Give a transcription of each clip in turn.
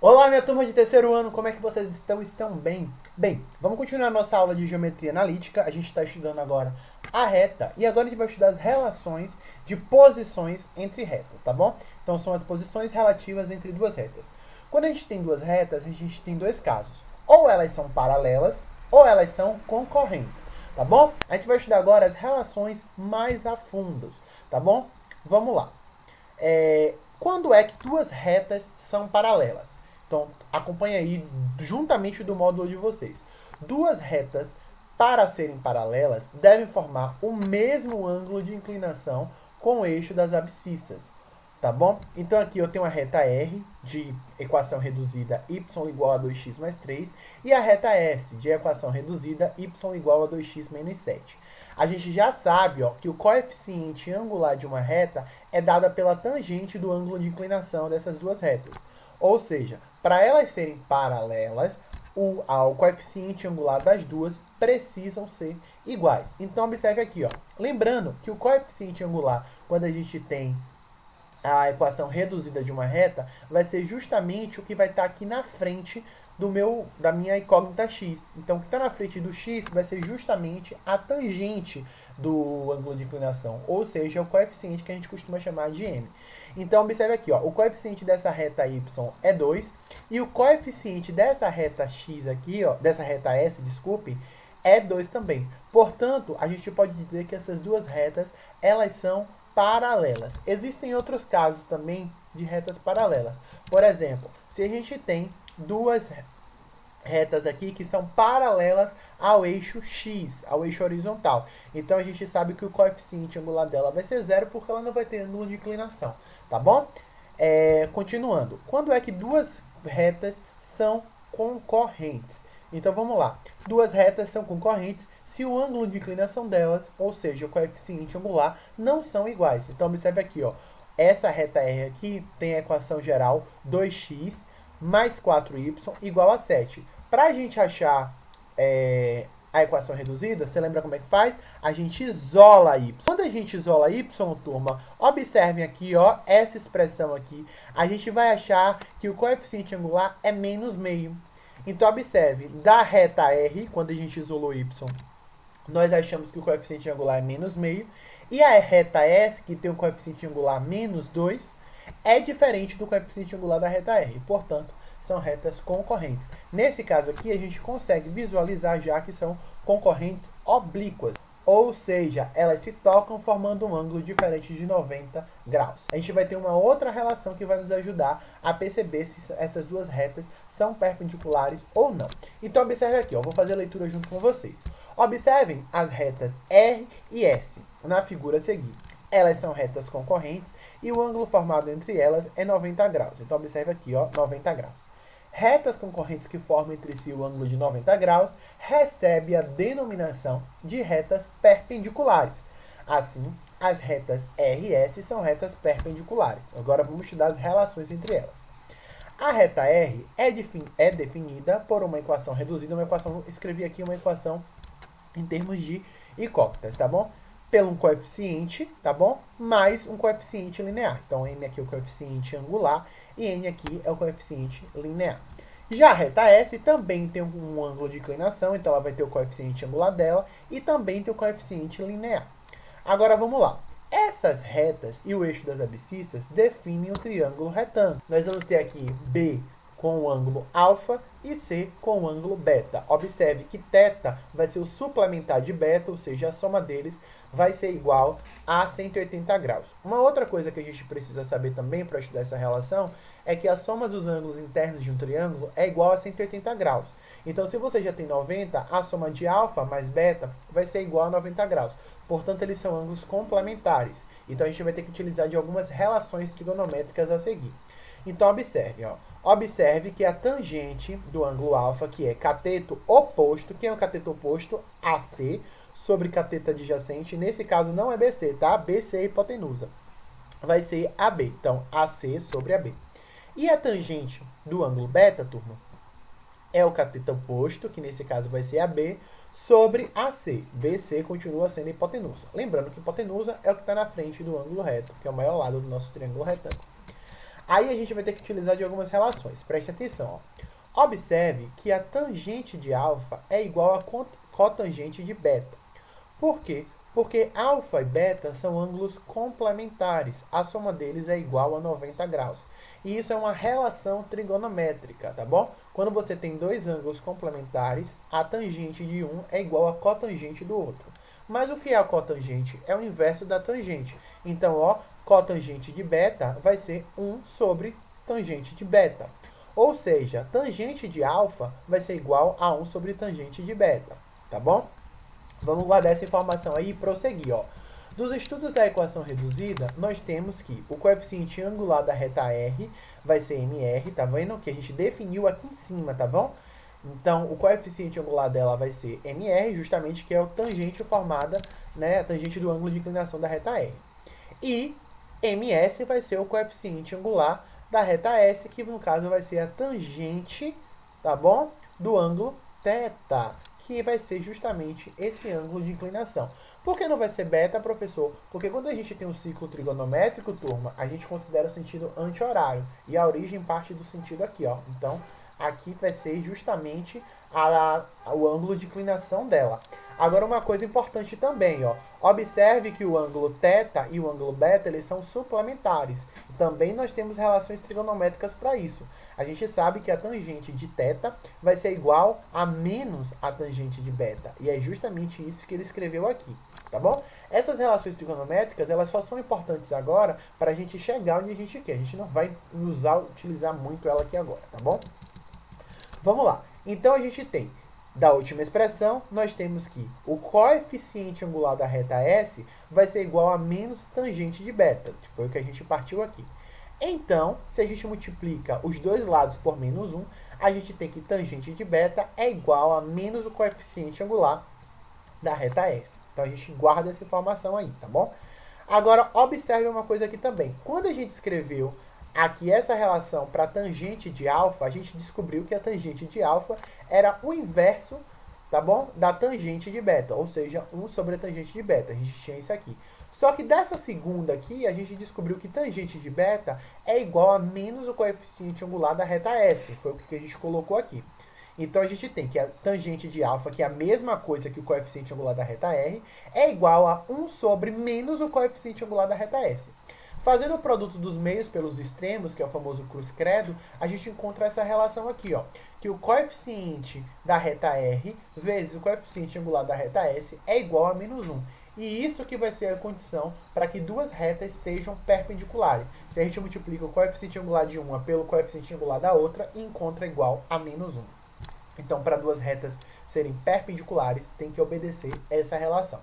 Olá, minha turma de terceiro ano, como é que vocês estão? Estão bem? Bem, vamos continuar a nossa aula de geometria analítica. A gente está estudando agora a reta e agora a gente vai estudar as relações de posições entre retas, tá bom? Então são as posições relativas entre duas retas. Quando a gente tem duas retas, a gente tem dois casos. Ou elas são paralelas ou elas são concorrentes, tá bom? A gente vai estudar agora as relações mais a fundo, tá bom? Vamos lá. Quando é que duas retas são paralelas? Então, acompanha aí juntamente do módulo de vocês. Duas retas, para serem paralelas, devem formar o mesmo ângulo de inclinação com o eixo das abscissas. Tá bom? Então aqui eu tenho a reta R, de equação reduzida y igual a 2x mais 3, e a reta S, de equação reduzida y igual a 2x menos 7. A gente já sabe, ó, que o coeficiente angular de uma reta é dado pela tangente do ângulo de inclinação dessas duas retas. Ou seja, para elas serem paralelas, o coeficiente angular das duas precisam ser iguais. Então, observe aqui, ó. Lembrando que o coeficiente angular, quando a gente tem a equação reduzida de uma reta, vai ser justamente o que vai estar aqui na frente da minha incógnita x. Então, o que está na frente do x vai ser justamente a tangente do ângulo de inclinação, ou seja, o coeficiente que a gente costuma chamar de m. Então, observe aqui, ó, o coeficiente dessa reta y é 2, e o coeficiente dessa reta x aqui, ó, dessa reta s, desculpe, é 2 também. Portanto, a gente pode dizer que essas duas retas, elas são paralelas. Existem outros casos também de retas paralelas. Por exemplo, se a gente tem duas retas aqui que são paralelas ao eixo x, ao eixo horizontal. Então a gente sabe que o coeficiente angular dela vai ser zero porque ela não vai ter ângulo de inclinação, tá bom? Continuando, quando é que duas retas são concorrentes? Então vamos lá. Duas retas são concorrentes se o ângulo de inclinação delas, ou seja, o coeficiente angular, não são iguais. Então observe aqui, ó. Essa reta R aqui tem a equação geral 2x mais 4y igual a 7. Para a gente achar a equação reduzida, você lembra como é que faz? A gente isola y. Quando a gente isola y, turma, observem aqui, ó, essa expressão aqui, a gente vai achar que o coeficiente angular é menos meio. Então, observe, da reta R, quando a gente isolou y, nós achamos que o coeficiente angular é menos meio, e a reta S, que tem o coeficiente angular menos 2, é diferente do coeficiente angular da reta R. Portanto, são retas concorrentes. Nesse caso aqui, a gente consegue visualizar já que são concorrentes oblíquas. Ou seja, elas se tocam formando um ângulo diferente de 90 graus. A gente vai ter uma outra relação que vai nos ajudar a perceber se essas duas retas são perpendiculares ou não. Então, observe aqui, ó, vou fazer a leitura junto com vocês. Observem as retas R e S na figura a seguir. Elas são retas concorrentes e o ângulo formado entre elas é 90 graus. Então, observe aqui, ó, 90 graus. Retas concorrentes que formam entre si o ângulo de 90 graus recebe a denominação de retas perpendiculares. Assim, as retas R e S são retas perpendiculares. Agora vamos estudar as relações entre elas. A reta R é definida por uma equação reduzida, escrevi aqui uma equação em termos de incógnitas, tá bom? Pelo um coeficiente, tá bom? Mais um coeficiente linear. Então, M aqui é o coeficiente angular e N aqui é o coeficiente linear. Já a reta S também tem um ângulo de inclinação, então ela vai ter o coeficiente angular dela e também tem o coeficiente linear. Agora, vamos lá. Essas retas e o eixo das abscissas definem o triângulo retângulo. Nós vamos ter aqui B com o ângulo alfa e C com o ângulo beta. Observe que θ vai ser o suplementar de beta, ou seja, a soma deles vai ser igual a 180 graus. Uma outra coisa que a gente precisa saber também para estudar essa relação é que a soma dos ângulos internos de um triângulo é igual a 180 graus. Então, se você já tem 90, a soma de alfa mais beta vai ser igual a 90 graus. Portanto, eles são ângulos complementares. Então, a gente vai ter que utilizar de algumas relações trigonométricas a seguir. Então, observe, ó. Observe que a tangente do ângulo alfa, que é cateto oposto, quem é o cateto oposto? AC, sobre cateto adjacente. Nesse caso, não é BC, tá? BC é hipotenusa. Vai ser AB. Então, AC sobre AB. E a tangente do ângulo beta, turma, é o cateto oposto, que nesse caso vai ser AB, sobre AC. BC continua sendo hipotenusa. Lembrando que hipotenusa é o que está na frente do ângulo reto, que é o maior lado do nosso triângulo retângulo. Aí a gente vai ter que utilizar de algumas relações. Preste atenção, ó. Observe que a tangente de alfa é igual a cotangente de beta. Por quê? Porque alfa e beta são ângulos complementares. A soma deles é igual a 90 graus. E isso é uma relação trigonométrica, tá bom? Quando você tem dois ângulos complementares, a tangente de um é igual a cotangente do outro. Mas o que é a cotangente? É o inverso da tangente. Então, ó, cotangente de beta vai ser 1 sobre tangente de beta. Ou seja, tangente de alfa vai ser igual a 1 sobre tangente de beta, tá bom? Vamos guardar essa informação aí e prosseguir, ó. Dos estudos da equação reduzida, nós temos que o coeficiente angular da reta R vai ser MR, tá vendo? Que a gente definiu aqui em cima, tá bom? Então, o coeficiente angular dela vai ser MR, justamente que é o tangente formada, né, a tangente do ângulo de inclinação da reta R. E MS vai ser o coeficiente angular da reta S, que no caso vai ser a tangente, tá bom? Do ângulo θ, que vai ser justamente esse ângulo de inclinação. Por que não vai ser beta, professor? Porque quando a gente tem um ciclo trigonométrico, turma, a gente considera o sentido anti-horário. E a origem parte do sentido aqui, ó. Então, aqui vai ser justamente o ângulo de inclinação dela. Agora, uma coisa importante também, ó. Observe que o ângulo θ e o ângulo beta, eles são suplementares. Também nós temos relações trigonométricas para isso. A gente sabe que a tangente de θ vai ser igual a menos a tangente de beta. E é justamente isso que ele escreveu aqui, tá bom? Essas relações trigonométricas, elas só são importantes agora para a gente chegar onde a gente quer. A gente não vai utilizar muito ela aqui agora, tá bom? Vamos lá. Então, a gente tem, da última expressão, nós temos que o coeficiente angular da reta S vai ser igual a menos tangente de beta, que foi o que a gente partiu aqui. Então, se a gente multiplica os dois lados por menos 1, a gente tem que tangente de beta é igual a menos o coeficiente angular da reta S. Então, a gente guarda essa informação aí, tá bom? Agora, observe uma coisa aqui também. Quando a gente escreveu aqui essa relação para tangente de alfa, a gente descobriu que a tangente de alfa era o inverso, tá bom? Da tangente de beta, ou seja, 1 sobre a tangente de beta. A gente tinha isso aqui. Só que dessa segunda aqui, a gente descobriu que tangente de beta é igual a menos o coeficiente angular da reta S. Foi o que a gente colocou aqui. Então, a gente tem que a tangente de alfa, que é a mesma coisa que o coeficiente angular da reta R, é igual a 1 sobre menos o coeficiente angular da reta S. Fazendo o produto dos meios pelos extremos, que é o famoso cruz-credo, a gente encontra essa relação aqui, ó, que o coeficiente da reta R vezes o coeficiente angular da reta S é igual a menos 1. E isso que vai ser a condição para que duas retas sejam perpendiculares. Se a gente multiplica o coeficiente angular de uma pelo coeficiente angular da outra, encontra igual a menos 1. Então, para duas retas serem perpendiculares, tem que obedecer essa relação.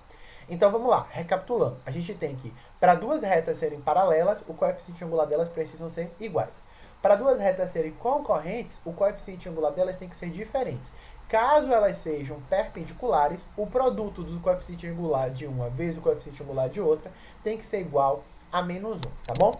Então, vamos lá, recapitulando. A gente tem que, para duas retas serem paralelas, o coeficiente angular delas precisam ser iguais. Para duas retas serem concorrentes, o coeficiente angular delas tem que ser diferentes. Caso elas sejam perpendiculares, o produto do coeficiente angular de uma vezes o coeficiente angular de outra tem que ser igual a menos 1, tá bom?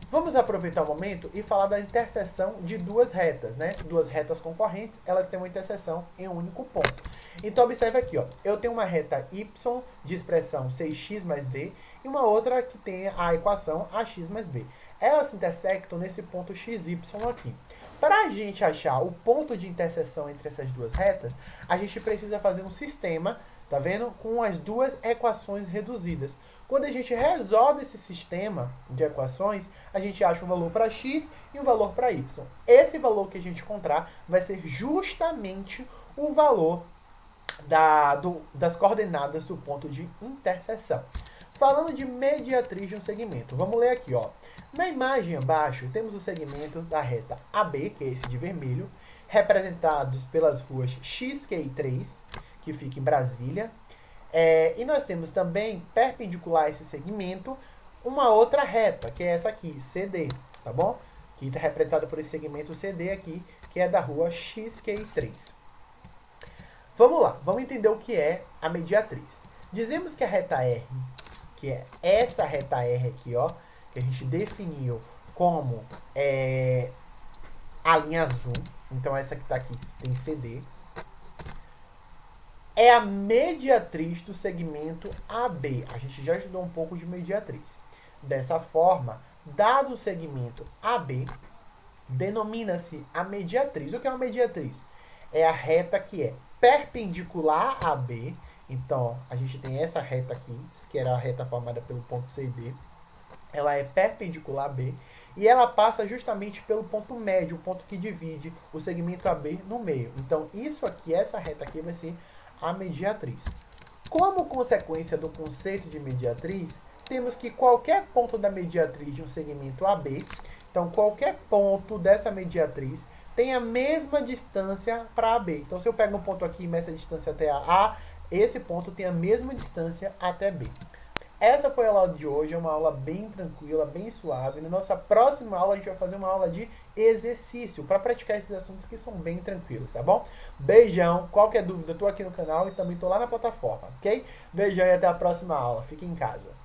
Vamos aproveitar o momento e falar da interseção de duas retas, né? Duas retas concorrentes, elas têm uma interseção em um único ponto. Então, observe aqui, ó. Eu tenho uma reta y de expressão 6x mais d e uma outra que tem a equação ax mais b. Elas se intersectam nesse ponto xy aqui. Para a gente achar o ponto de interseção entre essas duas retas, a gente precisa fazer um sistema, tá vendo? Com as duas equações reduzidas. Quando a gente resolve esse sistema de equações, a gente acha um valor para x e um valor para y. Esse valor que a gente encontrar vai ser justamente o valor das coordenadas do ponto de interseção. Falando de mediatriz de um segmento, vamos ler aqui, ó. Na imagem abaixo, temos o segmento da reta AB, que é esse de vermelho, representados pelas ruas XQ e 3, que fica em Brasília. E nós temos também, perpendicular a esse segmento, uma outra reta, que é essa aqui, CD, tá bom? Que está representada por esse segmento CD aqui, que é da rua XQ3. Vamos lá, vamos entender o que é a mediatriz. Dizemos que a reta R, que é essa reta R aqui, ó, que a gente definiu como a linha azul, então essa que está aqui tem CD, é a mediatriz do segmento AB. A gente já estudou um pouco de mediatriz. Dessa forma, dado o segmento AB, denomina-se a mediatriz. O que é uma mediatriz? É a reta que é perpendicular a B. Então, a gente tem essa reta aqui, que era a reta formada pelo ponto C e D. Ela é perpendicular a B e ela passa justamente pelo ponto médio, o ponto que divide o segmento AB no meio. Então, isso aqui, essa reta aqui vai ser a mediatriz. Como consequência do conceito de mediatriz, temos que qualquer ponto da mediatriz de um segmento AB, então qualquer ponto dessa mediatriz tem a mesma distância para AB. Então, se eu pego um ponto aqui e meço a distância até A, esse ponto tem a mesma distância até B. Essa foi a aula de hoje, é uma aula bem tranquila, bem suave. Na nossa próxima aula, a gente vai fazer uma aula de exercício para praticar esses assuntos que são bem tranquilos, tá bom? Beijão, qualquer dúvida, eu tô aqui no canal e também tô lá na plataforma, ok? Beijão e até a próxima aula. Fique em casa.